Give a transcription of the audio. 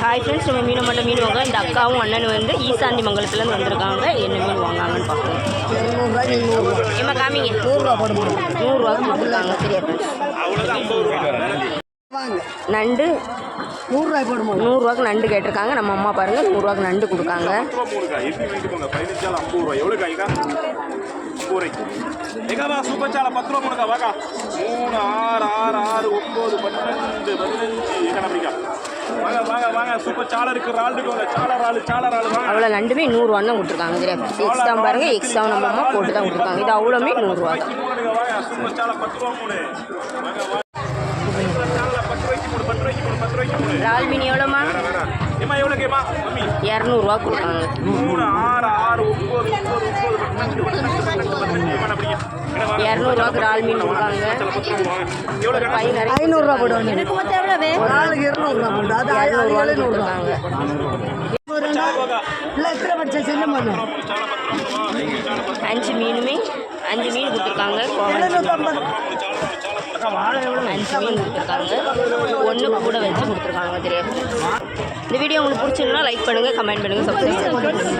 Hi friends, நம்ம மீன் மட்டும் மீன் வாங்க. இந்த அக்காவும் அண்ணனும் வந்து ஈசாந்தி மங்கலத்துலேருந்து வந்திருக்காங்க. என்ன மீன் வாங்காங்கன்னு பார்க்கணும். ஏமா காமிங்க. 100 ரூபா கொடுத்துருக்காங்க. சரியா ஃப்ரெண்ட்ஸ், நண்டு 100 போடுமா? 100 ரூபாய்க்கு நண்டு கேட்டிருக்காங்க. நம்ம அம்மா பாருங்கள், 100 ரூபாய்க்கு நண்டு கொடுக்காங்க. சூப்பர் சாலை 10 ரூபா கொடுக்கா வாக்கா. 3 6 6 6 9 12 15 வாங்க வாங்க வாங்க. சூப்பர் சாலை இருக்கு. அவ்வளோ நண்டுமே 100 ரூபான்னு தான் கொடுத்துருக்காங்க. சரியா எக்ஸ்ட்ரா பாருங்க, எக்ஸ்ட்ரா நம்ம அம்மா போட்டு தான் கொடுத்துருக்காங்க. இது அவ்வளோமே 100 ரூபா. சூப்பர் சாலை 10 ரூபா மூணு. இறால் மீன் எவ்வளோமா? 200 ரூபா கொடுத்தாங்க. 200 ரூபாய்க்கு இறால் மீன் கொடுக்காங்க. 500 ரூபா போடுவாங்க. 200 ரூபா கொடுத்தாங்க. அஞ்சு மீனுமே 5 மீன் கொடுத்துருக்காங்க. 5 மீன் கொடுத்துருக்காங்க. ஒன்றுக்கு கூட வச்சு கொடுத்துருக்காங்க. தெரியாது. இந்த வீடியோ உங்களுக்கு பிடிச்சிருந்தா லைக் பண்ணுங்கள், கமெண்ட் பண்ணுங்கள், சப்ஸ்கிரைப் பண்ணுங்கள்.